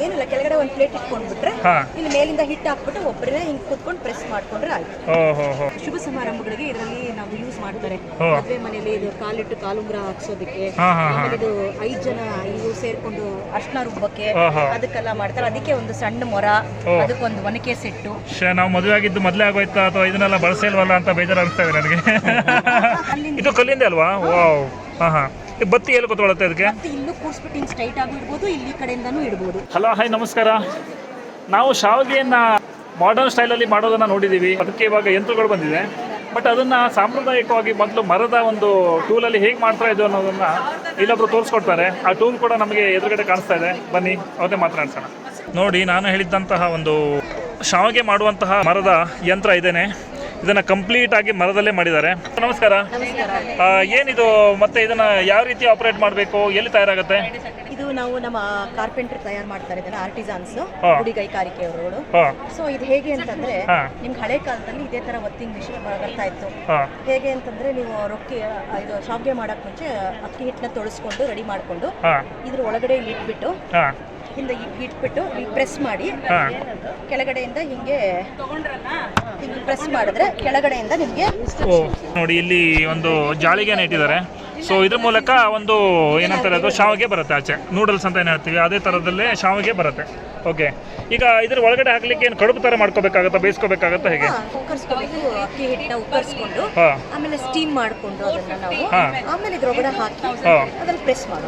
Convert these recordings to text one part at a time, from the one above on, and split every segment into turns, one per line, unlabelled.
ಏನಿಲ್ಲ, ಕೆಳಗಡೆ ಒಂದು ಪ್ಲೇಟ್ ಇಟ್ಕೊಂಡ್ಬಿಟ್ರೆ ಇಲ್ಲಿ ಮೇಲಿಂದ ಹಿಟ್ಟು ಹಾಕ್ಬಿಟ್ಟು ಒಬ್ಬರೇ ಹಿಂಗೆ ಕೂತ್ಕೊಂಡು ಪ್ರೆಸ್ ಮಾಡ್ಕೊಂಡ್ರೆ ಆಯ್ತು. ಶುಭ ಸಮಾರಂಭಗಳಿಗೆ ಇದರಲ್ಲಿ ನಾವು ಯೂಸ್ ಮಾಡ್ತಾರೆ. ಮದುವೆ ಮನೆಯಲ್ಲಿ ಇದು ಕಾಲಿಟ್ಟು ಕಾಲುಂಗ್ರ ಹಾಕ್ಸೋದಕ್ಕೆ, ಆಮೇಲೆ ಇದು 5 ಜನ ಇವು ಸೇರ್ಕೊಂಡು ಅರ್ಶನ ರುಬ್ಬಕ್ಕೆ ಅದಕ್ಕೆಲ್ಲ ಮಾಡ್ತಾರೆ. ಅದಕ್ಕೆ ಒಂದು ಸಣ್ಣ ಮೊರ, ಅದಕ್ಕೊಂದು ಒನಕೆ ಸೆಟ್ಟು.
ನಾವು ಮದುವೆ ಆಗಿದ್ದು ಮೊದಲೇ ಆಗೋಯ್ತಾ ಅಥವಾ ಇದನ್ನೆಲ್ಲ ಬಳಸಿಲ್ವಲ್ಲ ಅಂತ ಬೇಜಾರಾಗ್ತವೆ ನನಗೆ. ಇದು ಕಲ್ಲಿಂದ ಅಲ್ವಾ? ಬತ್ತಿ ಎಲ್ಲಿ ಕೂತ್ಕೊಳ್ಳುತ್ತೆ ಅದಕ್ಕೆ?
ಇಲ್ಲೂ ಕೂರ್ಸ್ಬಿಟ್ಟು ಹಿಂಗೆ ಸ್ಟ್ರೈಟ್ ಆಗಿ ಇಡ್ಬೋದು, ಇಲ್ಲಿ ಕಡೆಯಿಂದನೂ ಇಡ್ಬೋದು.
ಹಲೋ, ಹಾಯ್, ನಮಸ್ಕಾರ. ನಾವು ಶಾವಿಗೆಯನ್ನ ಮಾಡರ್ನ್ ಸ್ಟೈಲಲ್ಲಿ ಮಾಡೋದನ್ನ ನೋಡಿದ್ದೀವಿ. ಅದಕ್ಕೆ ಇವಾಗ ಯಂತ್ರಗಳು ಬಂದಿದೆ. ಬಟ್ ಅದನ್ನು ಸಾಂಪ್ರದಾಯಿಕವಾಗಿ ಮೊದಲು ಮರದ ಒಂದು ಟೂಲಲ್ಲಿ ಹೇಗೆ ಮಾಡ್ತಾ ಇದ್ದು ಅನ್ನೋದನ್ನು ಇಲ್ಲೊಬ್ರು ತೋರಿಸ್ಕೊಡ್ತಾರೆ. ಆ ಟೂಲ್ ಕೂಡ ನಮಗೆ ಎದುರುಗಡೆ ಕಾಣಿಸ್ತಾ ಇದೆ. ಬನ್ನಿ ಅವತ್ತೇ ಮಾತನಾಡ್ಸೋಣ. ನೋಡಿ, ನಾನು ಹೇಳಿದ್ದಂತಹ ಒಂದು ಶಾವಿಗೆ ಮಾಡುವಂತಹ ಮರದ ಯಂತ್ರ ಇದೇನೆ. ಇದನ್ನು ಕಂಪ್ಲೀಟ್ ಆಗಿ ಮರದಲ್ಲೇ ಮಾಡಿದ್ದಾರೆ. ನಮಸ್ಕಾರ. ಏನಿದು ಮತ್ತೆ ಇದನ್ನ ಯಾವ ರೀತಿ ಆಪರೇಟ್ ಮಾಡಬೇಕು, ಎಲ್ಲಿ ತಯಾರಾಗುತ್ತೆ?
ಇದು ನಾವು ನಮ್ಮ ಕಾರ್ಪೆಂಟರ್ ತಯಾರು ಮಾಡ್ತಾರೆ, ಇದನ್ನ ಆರ್ಟಿಸಾನ್ಸ್, ಗುಡಿ ಕೈಗಾರಿಕೆಯವರು. ಸೊ ಇದು ಹೇಗೆ ಅಂತಂದ್ರೆ, ನಿಮ್ಗೆ ಹಳೆ ಕಾಲದಲ್ಲಿ ಇದೇ ತರ ಒತ್ತಿಂಗ್ ಮಿಷಿನ್ ಬರ್ತಾ ಇತ್ತು. ಹೇಗೆ ಅಂತಂದ್ರೆ, ನೀವು ರೊಟ್ಟಿ ಇದು ಶಾವಿಗೆ ಮಾಡಕ್ ಮುಂಚೆ ಅಕ್ಕಿ ಹಿಟ್ಟನ್ನ ತೊಳಸ್ಕೊಂಡು ರೆಡಿ ಮಾಡ್ಕೊಂಡು ಇದ್ರ ಒಳಗಡೆ ಇಲ್ಲಿ ಇಟ್ಬಿಟ್ಟು ಹಿಂದೆ ಇಟ್ಬಿಟ್ಟು ಇಲ್ಲಿ ಪ್ರೆಸ್ ಮಾಡಿ ಕೆಳಗಡೆಯಿಂದ ಹಿಂಗೆ ಪ್ರೆಸ್ ಮಾಡಿದ್ರೆ ಕೆಳಗಡೆಯಿಂದ ನಿಮಗೆ
ನೋಡಿ ಇಲ್ಲಿ ಒಂದು ಜಾಳಿಗೆನ ಇಟ್ಟಿದ್ದಾರೆ. ಸೊ ಇದ್ರ ಮೂಲಕ ಒಂದು ಏನಂತಾರೆ ಅದು ಶಾವಿಗೆ ಬರುತ್ತೆ ಆಚೆ. ನೂಡಲ್ಸ್ ಅಂತ ಏನು ಹೇಳ್ತೀವಿ ಅದೇ ಥರದಲ್ಲೇ ಶಾವಿಗೆ ಬರುತ್ತೆ. ಓಕೆ, ಈಗ ಇದ್ರ ಒಳಗಡೆ ಹಾಕ್ಲಿಕ್ಕೆ ಏನು ಕಡುಬು ಥರ ಮಾಡ್ಕೋಬೇಕಾಗತ್ತಾ, ಬೇಯಿಸ್ಕೋಬೇಕಾಗತ್ತಾ, ಹೇಗೆ?
ಉಕ್ಕರ್ಸ್ಕೋಬೇಕು. ಅಕ್ಕಿ ಹಿಟ್ಟನ್ನ ಉಕ್ಕರ್ಸ್ಕೊಂಡು ಆಮೇಲೆ ಸ್ಟೀಮ್ ಮಾಡ್ಕೊಂಡು ಅದನ್ನ ನಾವು ಆಮೇಲೆ ಇದ್ರೊಳಗಡೆ ಹಾಕಿ ಅದನ್ನ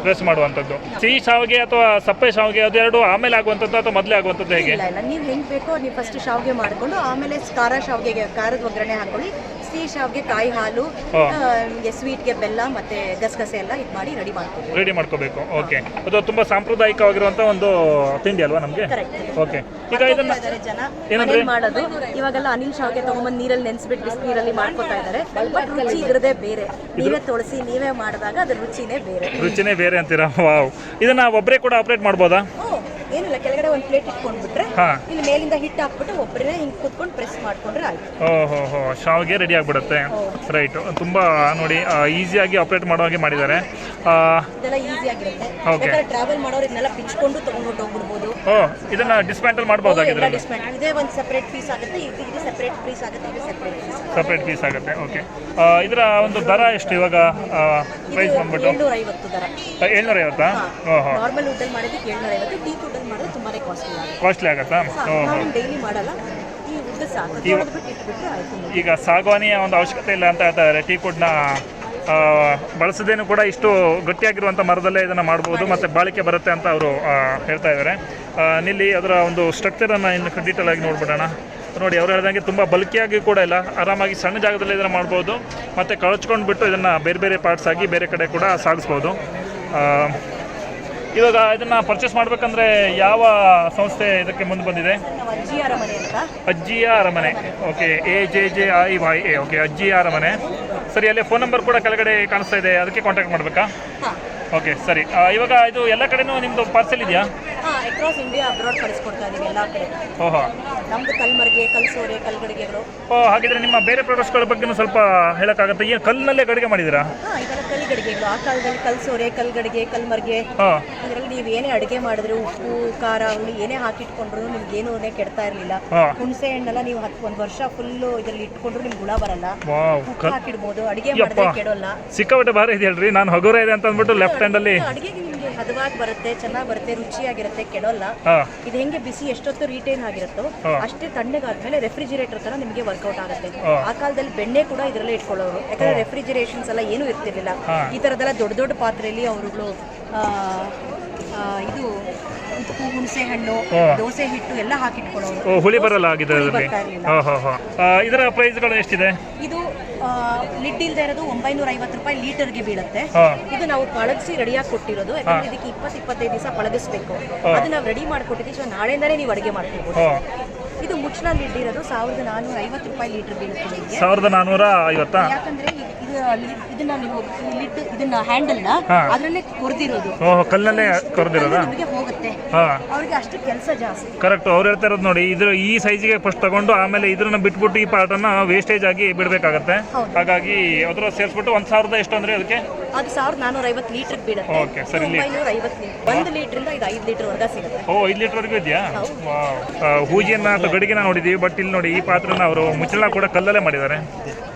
ಪ್ರೆಸ್
ಮಾಡುವಂಥದ್ದು. ಸಿಹಿ ಶಾವಿಗೆ ಅಥವಾ ಸಪ್ಪೆ ಶಾವಿಗೆ ಅದೆರಡು ಆಮೇಲೆ ಆಗುವಂಥದ್ದು ಅಥವಾ ಮೊದಲೇ ಆಗುವಂಥದ್ದು, ಹೇಗೆ?
ಇಲ್ಲ, ನೀವು ಹೆಂಗೆ ಬೇಕೋ ನೀವು ಫಸ್ಟ್ ಶಾವಿಗೆ ಮಾಡ್ಕೊಂಡು ಆಮೇಲೆ ಖಾರ ಶಾವಿಗೆಗೆ ಖಾರದ ಒಗ್ಗರಣೆ ಹಾಕೊಳ್ಳಿ. ಸಿಹಿ ಶಾವಿಗೆ ಕಾಯಿ ಹಾಲು, ಸ್ವೀಟ್ಗೆ ಬೆಲ್ಲ ಮತ್ತೆ ಗಸಗಸೆ ಎಲ್ಲ ಇದು ಮಾಡಿ ರೆಡಿ ಮಾಡ್ಕೋಬೇಕು.
ಓಕೆ, ಅದು ತುಂಬಾ ಸಾಂಪ್ರದಾಯಿಕವಾಗಿರುವಂತ ಒಂದು ತಿಂಡಿ ಅಲ್ವಾ ನಮಗೆ? ಓಕೆ, ಈಗ ಇದನ್ನ
ಜನ ಮಾಡೋದು ಇವಾಗೆಲ್ಲ ಅನಿಲ್ ಶಾವಿಗೆ ತಗೊಂಡ್ಬಂದು ನೀರಲ್ಲಿ ನೆನೆಸ್ಬಿಟ್ಟು ಬಿಸಿ ನೀರಲ್ಲಿ ಮಾಡ್ಕೊತಾ ಇದ್ದಾರೆ. ಬಟ್ ರುಚಿ ಇದ್ರದೇ ಬೇರೆ. ನೀವೇ ತೊಳಸಿ ನೀವೇ ಮಾಡಿದಾಗ ಅದ್ರ ರುಚಿನೇ ಬೇರೆ
ಅಂತೀರಾ? ವಾವ್, ಇದನ್ನ ಒಬ್ಬರೇ ಕೂಡ ಆಪರೇಟ್ ಮಾಡ್ಬೋದಾ?
ಏನಿಲ್ಲ, ಕೆಳಗಡೆ ಒಂದು ಪ್ಲೇಟ್ ಇಟ್ಕೊಂಡ್ಬಿಟ್ರೆ ಇಲ್ಲಿ ಮೇಲಿಂದ ಹಿಟ್ಟು ಹಾಕ್ಬಿಟ್ಟು ಒಬ್ಬರೇ ಹಿಂಗೆ ಕೂತ್ಕೊಂಡು ಪ್ರೆಸ್ ಮಾಡ್ಕೊಂಡ್ರೆ ಆಯ್ತು.
ಶಾವಿಗೆ ರೆಡಿ ಆಗ್ಬಿಡುತ್ತೆ. ರೈಟ್, ತುಂಬಾ ನೋಡಿ ಈಸಿಯಾಗಿ ಆಪರೇಟ್ ಮಾಡೋ ಹಾಗೆ ಮಾಡಿದ್ದಾರೆ.
ಇದೆಲ್ಲ ಈಸಿ ಆಗಿರುತ್ತೆ. ಬೇಕಾದ್ರೆ ಟ್ರಾವೆಲ್ ಮಾಡೋರು ಇದನ್ನೆಲ್ಲ ಬಿಚ್ಕೊಂಡು ತಗೊಂಡ್ಬಿಟ್ಟು ಹೋಗ್ಬಿಡ್ಬೋದು.
ಇದನ್ನ ಡಿಸ್ಮ್ಯಾಂಟಲ್ ಮಾಡಬಹುದಾಗಿದ್ರೆ
ಇದೇ ಒಂದು ಸೆಪರೇಟ್ ಪೀಸ್ ಆಗುತ್ತೆ, ಇದು ಸೆಪರೇಟ್ ಪೀಸ್ ಆಗುತ್ತೆ, ಇದು
ಸೆಪರೇಟ್ ಪೀಸ್ ಆಗುತ್ತೆ. ಓಕೆ, ಇದರ ಒಂದು ದರ ಎಷ್ಟು ಇವಾಗ? ಪ್ರೈಸ್ ಬಂದ್ಬಿಟ್ಟು
750 ದರ.
750?
ನಾರ್ಮಲ್ ವುಡ್ಡಲ್ಲಿ ಮಾಡಿದ್ದಕ್ಕೆ 750. ಟೀ ವುಡ್ಡಲ್ಲಿ ಮಾಡಿದ್ರೆ ತುಂಬಾನೇ
ಕಾಸ್ಟ್ಲಿ ಆಗುತ್ತಾ?
ಡೈಲಿ ಮಾಡಲ್ಲ, ಈ ವುಡ್ ಸಾಕು.
ಈಗ ಸಾಗವಾನಿಯ ಒಂದು ಅವಶ್ಯಕತೆ ಇಲ್ಲ ಅಂತ ಹೇಳ್ತಾ ಇದ್ದಾರೆ. ಟೀ ಕುಡ್ನ ಬಳಸದೇನು ಕೂಡ ಇಷ್ಟು ಗಟ್ಟಿಯಾಗಿರುವಂಥ ಮರದಲ್ಲೇ ಇದನ್ನು ಮಾಡ್ಬೋದು ಮತ್ತು ಬಾಳಿಕೆ ಬರುತ್ತೆ ಅಂತ ಅವರು ಹೇಳ್ತಾ ಇದ್ದಾರೆ. ನಿಲ್ಲಿ ಅದರ ಒಂದು ಸ್ಟ್ರಕ್ಚರನ್ನು ಇನ್ನು ಡೀಟೇಲ್ ಆಗಿ ನೋಡ್ಬಿಡೋಣ. ನೋಡಿ, ಅವ್ರು ಹೇಳ್ದಂಗೆ ತುಂಬ ಬಲ್ಕಿಯಾಗಿ ಕೂಡ ಇಲ್ಲ, ಆರಾಮಾಗಿ ಸಣ್ಣ ಜಾಗದಲ್ಲಿ ಇದನ್ನು ಮಾಡ್ಬೋದು ಮತ್ತು ಕಳಚ್ಕೊಂಡು ಬಿಟ್ಟು ಇದನ್ನು ಬೇರೆ ಬೇರೆ ಪಾರ್ಟ್ಸ್ ಆಗಿ ಬೇರೆ ಕಡೆ ಕೂಡ ಸಾಗಿಸ್ಬೋದು. ಇವಾಗ ಇದನ್ನು ಪರ್ಚೇಸ್ ಮಾಡಬೇಕಂದ್ರೆ ಯಾವ ಸಂಸ್ಥೆ ಇದಕ್ಕೆ ಮುಂದೆ ಬಂದಿದೆ? ಅಜ್ಜಿಯ ಅರಮನೆ. Okay, AJJIYA. ಓಕೆ, ಅಜ್ಜಿಯ ಅರಮನೆ. ಸರಿ, ಅಲ್ಲಿ ಫೋನ್ ನಂಬರ್ ಕೂಡ ಕೆಳಗಡೆ ಕಾಣಿಸ್ತಾ ಇದೆ, ಅದಕ್ಕೆ ಕಾಂಟ್ಯಾಕ್ಟ್ ಮಾಡಬೇಕಾ? ಓಕೆ, ಸರಿ. ಇವಾಗ ಇದು ಎಲ್ಲ ಕಡೆನೂ ನಿಮ್ಮದು ಪಾರ್ಸೆಲ್ ಇದೆಯಾ?
ಅಕ್ರಾಸ್ ಇಂಡಿಯಾ ಅಬ್ರಾಡ್ ಕಳಿಸ್ಕೊಡ್ತಾ ಇದೀವಿ ಎಲ್ಲ ಕಡೆ. ನಮ್ದು ಕಲ್ಮರ್ಗೆ, ಕಲ್ಸೋರೆ, ಕಲ್ಗಡಿಗೆಗಳು.
ಹಾಗಿದ್ರೆ ನಿಮ್ಮ ಬೇರೆ ಪ್ರಾಡಕ್ಟ್ಸ್ಗಳ ಬಗ್ಗೆ ಸ್ವಲ್ಪ ಹೇಳಕ್ಕಾಗತ್ತೆ? ಏನು ಕಲ್ಲಿನಲ್ಲೇ ಗಡಿಗೆ ಮಾಡಿದ್ದೀರಾ?
ಇದೆಲ್ಲ ಕಲ್ಗಡಿಗೆಗಳು. ಆ ಕಾಲದಲ್ಲಿ ಕಲ್ಸೋರೆ, ಕಲ್ಗಡಿಗೆ, ಕಲ್ಮರ್ಗೆ, ಇದರಲ್ಲಿ ನೀವು ಏನೇ ಅಡುಗೆ ಮಾಡಿದ್ರೆ ಉಪ್ಪು ಖಾರ ಹುಳಿ ಏನೇ ಹಾಕಿಟ್ಕೊಂಡ್ರು ನಿಮ್ಗೆ ಏನೂ ಕೆಡ್ತಾ ಇರಲಿಲ್ಲ. ಹುಣಸೆ ಹಣ್ಣೆಲ್ಲ ನೀವು 1 ವರ್ಷ ಫುಲ್ಲು ಇದರಲ್ಲಿ ಇಟ್ಕೊಂಡ್ರು ನಿಮ್ಗೆ ಹುಳ ಬರಲ್ಲ. ಹಾಕಿಡ್ಬೋದು, ಅಡುಗೆ ಮಾಡಿದ್ರೆ ಕೆಡೋಲ್ಲ.
ಸಿಕ್ಕಾಪಟ್ಟೆ ಭಾರಿ ಇದೆ ಹೇಳ್ರಿ. ನಾನು ಹಗುರ ಇದೆ ಅಂತ ಅಂದ್ಬಿಟ್ಟು ಲೆಫ್ಟ್ ಹ್ಯಾಂಡ್ ಅಲ್ಲಿ
ಅಡುಗೆಗೆ ನಿಮ್ಗೆ ಹದವಾಗಿ ಬರುತ್ತೆ, ಚೆನ್ನಾಗಿ ಬರುತ್ತೆ, ರುಚಿಯಾಗಿರುತ್ತೆ, ಕೆಡೋಲ್ಲ. ಇದು ಹೆಂಗೆ ಬಿಸಿ ಎಷ್ಟೊತ್ತು ರಿಟೈನ್ ಆಗಿರುತ್ತೋ ಅಷ್ಟೇ ತಣ್ಣಗಾದ್ಮೇಲೆ ರೆಫ್ರಿಜಿರೇಟರ್ ತರ ನಿಮಗೆ ವರ್ಕೌಟ್ ಆಗುತ್ತೆ. ಆ ಕಾಲದಲ್ಲಿ ಬೆಣ್ಣೆ ಕೂಡ ಇದರಲ್ಲೇ ಇಟ್ಕೊಳ್ಳೋರು, ಯಾಕಂದ್ರೆ ರೆಫ್ರಿಜಿರೇಷನ್ಸ್ ಎಲ್ಲ ಏನೂ ಇರ್ತಿರ್ಲಿಲ್ಲ. ಈ ತರದೆಲ್ಲ ದೊಡ್ಡ ದೊಡ್ಡ ಪಾತ್ರೆಯಲ್ಲಿ ಅವರುಗಳು ಇದು ಉಪ್ಪು, ಹುಣಸೆ ಹಣ್ಣು, ದೋಸೆ ಹಿಟ್ಟು ಎಲ್ಲ ಹಾಕಿಟ್ಕೊಳ್ಳೋರು.
ಹುಳಿ ಬರಲ್ಲ ಇದರ ಪ್ರೈಸ್ಗಳು ಎಷ್ಟಿದೆ?
ಇದು ಲಿಡ್ ಇಲ್ದೇ ಇರೋದು 950 ರೂಪಾಯಿ ಲೀಟರ್ಗೆ ಬೀಳುತ್ತೆ. ಇದು ನಾವು ಪಳಗಿಸಿ ರೆಡಿಯಾಗಿ ಕೊಟ್ಟಿರೋದು, ಯಾಕಂದ್ರೆ ಇದಕ್ಕೆ 20-25 ದಿವಸ ಪಳಗಿಸ್ಬೇಕು. ಅದು ನಾವು ರೆಡಿ ಮಾಡಿಕೊಟ್ಟಿದ್ದೀವಿ. ಸೊ ನಾಳೆಯಿಂದಲೇ ನೀವು ಅಡುಗೆ ಮಾಡ್ಕೋಬಹುದು. ಇದು ಮುಚ್ಚಳ ಲಿಡ್ ಇರೋದು 1450 ರೂಪಾಯಿ ಲೀಟರ್ ಬೀಳುತ್ತೆ.
1450?
ಯಾಕಂದ್ರೆ ಇದು ಇದನ್ನ ನೀವು ಲಿಡ್ ಇದನ್ನ ಹ್ಯಾಂಡಲ್ನ ಅದರಲ್ಲೇ ಕೊರ್ದಿರೋದು.
ಕಲ್ಲಲ್ಲೇ ಕೊರ್ದಿರೋದು
ನಿಮಗೆ ಹೋಗುತ್ತೆ. ಅವ್ರಿಗೆ ಅಷ್ಟು ಕೆಲಸ ಜಾಸ್ತಿ.
ಕರೆಕ್ಟ್. ಅವ್ರು ಹೇಳ್ತಾ ಇರೋದು ನೋಡಿ, ಈ ಸೈಜ್ಗೆ ಫಸ್ಟ್ ತಗೊಂಡು ಆಮೇಲೆ ಇದ್ರನ್ನ ಬಿಟ್ಬಿಟ್ಟು ಈ ಪಾರ್ಟನ್ನ ವೇಸ್ಟೇಜ್ ಆಗಿ ಬಿಡಬೇಕಾಗತ್ತೆ. ಹಾಗಾಗಿ ಅದ್ರ ಸೇರಿಸ್ಬಿಟ್ಟು 1000 ಎಷ್ಟು ಅಂದ್ರೆ ಅದಕ್ಕೆ
ಅದು 1450 ಲೀಟರ್ ಬೀಳುತ್ತೆ.
ಓಕೆ ಸರಿ.
950 1 ಲೀಟರ್ ಇಂದ ಇದು 5 ಲೀಟರ್ ವರ್ಗ ಸಿಗುತ್ತೆ.
5 ಲೀಟರ್ ವರೆಗೂ ಇದೆಯಾ? ಹೂಜಿಯನ್ನ ಅಥವಾ ಗಡಿಗೆನ ನೋಡಿದೀವಿ, ಬಟ್ ಇಲ್ಲಿ ನೋಡಿ ಈ ಪಾತ್ರನ ಅವರು ಮುಚ್ಚಳ ಕೂಡ ಕಲ್ಲಲ್ಲೇ ಮಾಡಿದ್ದಾರೆ.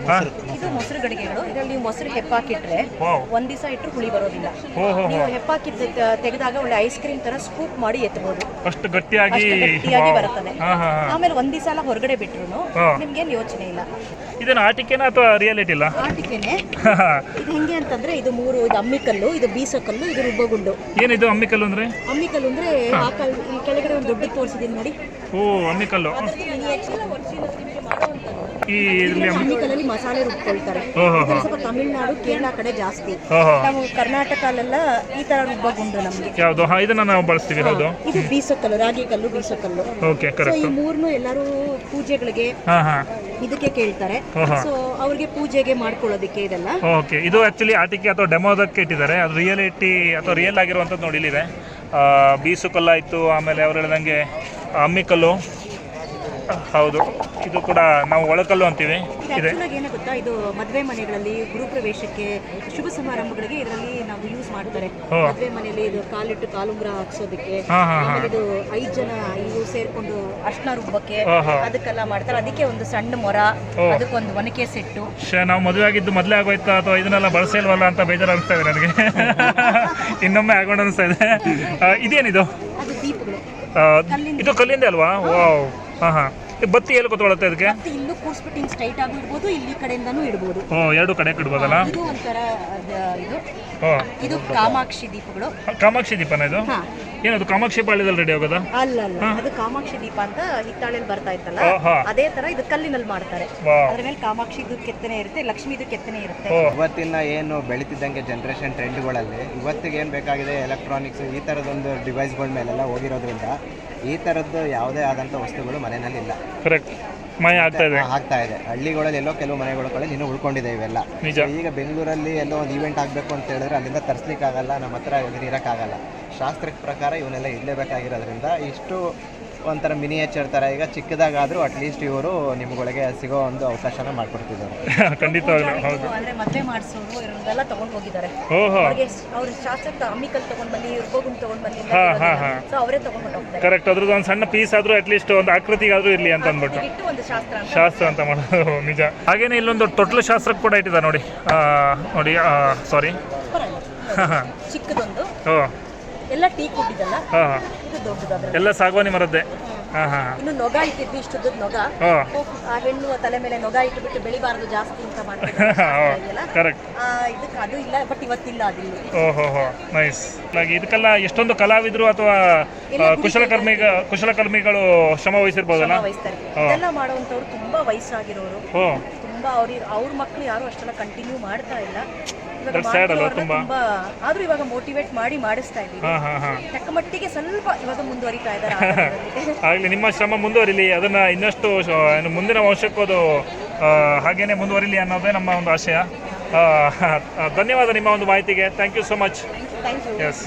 ಇದು ಮೊಸರು ಗಡಿಗೆಗಳು. ಇದರಲ್ಲಿ ನೀವು ಮೊಸರು ಹೆಪ್ಪಾಕಿಟ್ರೆ ಒಂದ್ ದಿವಸ ಇಟ್ಟರು ಹುಳಿ ಬರೋದಿಲ್ಲ. ನೀವು ಹೆಪ್ಪಾಕಿ ತೆಗೆದಾಗ ಒಳ್ಳೆ ಐಸ್ ಕ್ರೀಮ್ ತರ ಸ್ಕೂಪ್ ಮಾಡಿ ಎತ್ತಬಹುದು.
ಅಷ್ಟು ಗಟ್ಟಿಯಾಗಿ
ಬರುತ್ತದೆ. ಆಮೇಲೆ ಒಂದ್ ದಿವಸ ಎಲ್ಲ ಹೊರಗಡೆ ಬಿಟ್ರು ನಿಮ್ಗೇನು ಯೋಚನೆ ಇಲ್ಲ.
ಇದನ್ನ ಆಟಿಕೆನ ಅಥವಾ ರಿಯಾಲಿಟಿ ಇಲ್ಲ?
ಆಟಿಕೆನೆ. ಇದು ಹೆಂಗೆ ಅಂತಂದ್ರೆ ಇದು 3 ಇದು ಅಮ್ಮಿಕಲ್ಲು, ಇದು ಬೀಸಕಲ್ಲು, ಇದು ರುಬ್ಬಗುಂಡು.
ಏನಿದು ಅಮ್ಮಿಕಲ್ಲು ಅಂದ್ರೆ?
ಅಮ್ಮಿಕಲ್ಲು ಅಂದ್ರೆ ಆ ಕಲ್ಲು ಇಲ್ಲಿ ಕೆಳಗಡೆ ಒಂದು ದೊಡ್ಡ ತೋರಿಸಿದೀನಿ ನೋಡಿ.
ಅಮ್ಮಿಕಲ್ಲು.
ಈ ಅಮ್ಮಿಕಲ್ಲಲ್ಲಿ ಮಸಾಲೆ ರುಬ್ಕೊಳ್ತಾರೆ. ಸ್ವಲ್ಪ ತಮಿಳ್ನಾಡು ಕೇರಳ ಕಡೆ ಜಾಸ್ತಿ. ನಾವು ಕರ್ನಾಟಕಲ್ಲೆಲ್ಲ ಈ ತರ ರುಬ್ಬಗುಂಡು ನಮ್ಗೆ.
ಯಾವುದು? ಇದನ್ನ ನಾವು ಬಳಸ್ತೀವಿ. ಹೌದು.
ಇದು ಬೀಸಕಲ್ಲು, ರಾಗಿ ಕಲ್ಲು, ಬೀಸಕಲ್ಲು.
Okay, correct.
ಈ ಮೂರನ್ನು ಎಲ್ಲರೂ ಪೂಜೆಗಳಿಗೆ ಇದಕ್ಕೆ ಕೇಳ್ತಾರೆ. ಸೊ ಅವ್ರಿಗೆ ಪೂಜೆಗೆ ಮಾಡ್ಕೊಳ್ಳೋದಕ್ಕೆ ಇದೆಲ್ಲ.
ಓಕೆ. ಇದು ಆಕ್ಚುಲಿ ಆಟಿಕೆ ಅಥವಾ ಡೆಮೋದಕ್ಕೆ ಇಟ್ಟಿದ್ದಾರೆ. ಅದು ರಿಯಾಲಿಟಿ ಅಥವಾ ರಿಯಲ್ ಆಗಿರುವಂಥದ್ದು ನೋಡಿ ಇಲ್ಲಿದೆ. ಬೀಸು ಕಲ್ಲಾಯಿತು, ಆಮೇಲೆ ಅವ್ರು ಹೇಳ್ದಂಗೆ ಅಮ್ಮಿಕಲ್ಲು. ಹೌದು, ಇದು ಕೂಡ ನಾವು ಒಳಕಲ್ಲು ಅಂತೀವಿ. ಇದೆ.
ಏನೇ ಗೊತ್ತಾ, ಇದು ಮದುವೆ ಮನೆಗಳಲ್ಲಿ ಗೃಹಪ್ರವೇಶಕ್ಕೆ ಶುಭ ಸಮಾರಂಭಗಳಿಗೆ ಇದರಲ್ಲಿ ನಾವು ಯೂಸ್ ಮಾಡ್ತಾರೆ. ಮದುವೆ ಮನೆಯಲ್ಲಿ ಇದು ಕಾಲಿಟ್ಟು ಕಾಲುಂಗ್ರ ಹಾಕ್ಸೋದಕ್ಕೆ, ಆಮೇಲೆ ಇದು 5 ಜನ ಇವು ಸೇರ್ಕೊಂಡು ಅರ್ಶನ ರುಬ್ಬಕ್ಕೆ ಅದಕ್ಕೆಲ್ಲ ಮಾಡ್ತಾರೆ. ಅದಕ್ಕೆ ಒಂದು ಸಣ್ಣ ಮೊರ, ಅದಕ್ಕೊಂದು ಒನಕೆ ಸೆಟ್ಟು.
ನಾವು ಮದುವೆ ಆಗಿದ್ದು ಮೊದಲೇ ಆಗೋಯ್ತಾ ಅಥವಾ ಇದನ್ನೆಲ್ಲ ಬಳಸಿಲ್ವಲ್ಲ ಅಂತ ಬೇಜಾರಾಗ್ತಾ ಇದೆ ನನಗೆ. ಇನ್ನೊಮ್ಮೆ ಆಗೋಣ ಅನಿಸ್ತಾ ಇದೆ. ಇದೇನಿದು?
ಅದು ದೀಪಗಳು.
ಇದು ಕಲ್ಲಿಂದ ಅಲ್ವಾ? ವಾವ್. ಬತ್ತಿ ಎಲ್ಲಿ ಕೂತ್ಕೊಳ್ಳುತ್ತೆ ಇದಕ್ಕೆ?
ಇಲ್ಲೂ ಕೂರ್ಸ್ಬಿಟ್ಟು ಹಿಂಗೆ ಸ್ಟ್ರೈಟ್ ಆಗಿ ಇಡ್ಬೋದು, ಇಲ್ಲಿ ಕಡೆಯಿಂದನೂ ಇಡ್ಬೋದು.
ಎರಡು ಕಡೆ ಇಡ್ಬೋದಲ್ಲ?
ಇದು ಒಂಥರ ಇದು ಕಾಮಾಕ್ಷಿ ದೀಪಗಳು.
ಕಾಮಾಕ್ಷಿ ದೀಪನ ಇದು? ಏನದು ಕಾಮಾಕ್ಷಿ ಪಾಳ್ಯದಲ್ಲಿ ರೆಡಿ ಆಗೋದಾ?
ಅಲ್ಲ, ಅದು ಕಾಮಾಕ್ಷಿ ದೀಪ ಅಂತ ಹಿತ್ತಾಳೆಯಲ್ಲಿ ಬರ್ತಾ ಇತ್ತಲ್ಲ, ಅದೇ ತರ ಇದು ಕಲ್ಲಿನಲ್ಲಿ ಮಾಡ್ತಾರೆ. ಅದ್ರ ಮೇಲೆ ಕಾಮಾಕ್ಷಿದು ಕೆತ್ತನೆ ಇರುತ್ತೆ, ಲಕ್ಷ್ಮೀದು ಕೆತ್ತನೆ ಇರುತ್ತೆ.
ಇವತ್ತಿನ ಏನು ಬೆಳೀತಿದ್ದಂಗೆ ಜನರೇಷನ್ ಟ್ರೆಂಡ್ಗಳಲ್ಲಿ ಇವತ್ತಿಗೆ ಏನು ಬೇಕಾಗಿದೆ ಎಲೆಕ್ಟ್ರಾನಿಕ್ಸ್ ಈ ಥರದೊಂದು ಡಿವೈಸ್ಗಳ ಮೇಲೆಲ್ಲ ಹೋಗಿರೋದ್ರಿಂದ ಈ ಥರದ್ದು ಯಾವುದೇ ಆದಂಥ ವಸ್ತುಗಳು ಮನೆಯಲ್ಲಿ ಇಲ್ಲ.
ಕರೆಕ್ಟ್. ಮನೆ ಆಗ್ತಾ
ಇದೆ. ಹಳ್ಳಿಗಳಲ್ಲಿ ಎಲ್ಲೋ ಕೆಲವು ಮನೆಗಳಲ್ಲಿ ಇನ್ನೂ ಉಳ್ಕೊಂಡಿದೆ ಇವೆಲ್ಲ. ಈಗ ಬೆಂಗಳೂರಲ್ಲಿ ಎಲ್ಲೋ ಒಂದು ಈವೆಂಟ್ ಆಗಬೇಕು ಅಂತ ಹೇಳಿದ್ರೆ ಅಲ್ಲಿಂದ ತರಿಸ್ಲಿಕ್ಕಾಗಲ್ಲ, ನಮ್ಮ ಹತ್ರ ಇರೋಕ್ಕಾಗಲ್ಲ. ಶಾಸ್ತ್ರಕ್ಕೆ ಪ್ರಕಾರ ಇವನ್ನೆಲ್ಲ ಇಡಲೇಬೇಕಾಗಿರೋದ್ರಿಂದ ಇಷ್ಟು ಒಂಥರ ಮಿನಿಯೇಚರ್ ಥರ ಈಗ ಚಿಕ್ಕದಾಗಾದರೂ ಅಟ್ಲೀಸ್ಟ್ ಇವರು ನಿಮ್ಗಳಿಗೆ ಸಿಗೋ ಒಂದು ಅವಕಾಶನ ಮಾಡ್ಕೊಡ್ತಿದ್ದಾರೆ.
ಖಂಡಿತವಾಗ್ಲೂ.
ಅಂದ್ರೆ ಮದುವೆ ಮಾಡಿಸೋರು ಇವರೆಲ್ಲ ತಗೊಂಡು ಹೋಗಿದ್ದಾರೆ. ಅವ್ರ ಶಾಸ್ತ್ರಕ್ಕೆ ಅಮ್ಮಿಕಲ್ ತಗೊಂಡ್ ಬಂದು ರುಬ್ಬಗುಂಡು ತಗೊಂಡ್ ಬಂದು ಸೊ ಅವರೇ ತಗೊಂಡು ಹೋಗ್ತಾರೆ.
ಕರೆಕ್ಟ್. ಅದ್ರದ್ದು ಒಂದು ಸಣ್ಣ ಪೀಸ್ ಆದ್ರೂ ಅಟ್ಲೀಸ್ಟ್ ಒಂದು ಆಕೃತಿಗಾದ್ರೂ ಇರ್ಲಿ ಅಂತ ಅಂದ್ಬಿಟ್ಟು
ಒಂದು
ಶಾಸ್ತ್ರ ಅಂತ ಮಾಡೋದು ನಿಜ. ಹಾಗೇನೆ ಇಲ್ಲೊಂದು ತೊಟ್ಲು ಶಾಸ್ತ್ರಕ್ಕೆ ಕೂಡ ಇಟ್ಟಿದ್ದಾರೆ ನೋಡಿ. ನೋಡಿ, ಸಾರಿ,
ಚಿಕ್ಕದೊಂದು ಎಲ್ಲ ಟೀ ಕುಟ್ಟಿದಲ್ಲ, ಇದು ದೊಡ್ಡದು.
ಎಲ್ಲ ಸಾಗವಾನಿ ಮರದ್ದೇ.
ಇನ್ನು ನೊಗ ಇಟ್ಟಿದ್ವಿ, ಇಷ್ಟುದ್ದ ನೊಗ. ಆ ಹೆಣ್ಣು ತಲೆ ಮೇಲೆ ನೊಗ ಇಟ್ಟುಬಿಟ್ಟು ಬೆಳಿಬಾರದು ಜಾಸ್ತಿ ಅಂತ ಮಾಡ್ತಾರೆ. ಇದಕ್ಕೆ ಅದು ಇಲ್ಲ, ಬಟ್ ಇವತ್ತಿಲ್ಲ ಅದಿಲ್ಲ.
ನೈಸ್. ಇದಕ್ಕೆಲ್ಲ ಎಷ್ಟೊಂದು ಕಲಾವಿದರು ಅಥವಾ ಕುಶಲಕರ್ಮಿಗಳು ಶ್ರಮ ವಹಿಸಿರ್ಬೋದಲ್ಲ?
ಇದೆಲ್ಲ ಮಾಡುವಂತವ್ರು ತುಂಬಾ ವಯಸ್ಸಾಗಿರೋರು, ತುಂಬಾ ಅವ್ರ ಮಕ್ಕಳು ಯಾರು ಅಷ್ಟೆಲ್ಲ ಕಂಟಿನ್ಯೂ ಮಾಡ್ತಾ ಇಲ್ಲ. ತುಂಬಾ ಆದ್ರೂ ಇವಾಗ ಮೋಟಿವೇಟ್ ಮಾಡಿ ಮಾಡಿಸ್ತಾ ಇದ್ದೀವಿ. ತಕ್ಕ ಮಟ್ಟಿಗೆ ಸ್ವಲ್ಪ ಇವಾಗ ಮುಂದುವರಿತಾ ಇದ್ದಾರೆ.
ಆಗ್ಲಿ, ನಿಮ್ಮ ಶ್ರಮ ಮುಂದುವರಿಲಿ, ಅದನ್ನ ಇನ್ನಷ್ಟು ಮುಂದಿನ ವರ್ಷಕ್ಕೂ ಅದು ಹಾಗೇನೆ ಮುಂದುವರಿಲಿ ಅನ್ನೋದೇ ನಮ್ಮ ಒಂದು ಆಶಯ. ಧನ್ಯವಾದ ನಿಮ್ಮ ಒಂದು ಮಾಹಿತಿಗೆ. Thank you so much.
Thank you.
S.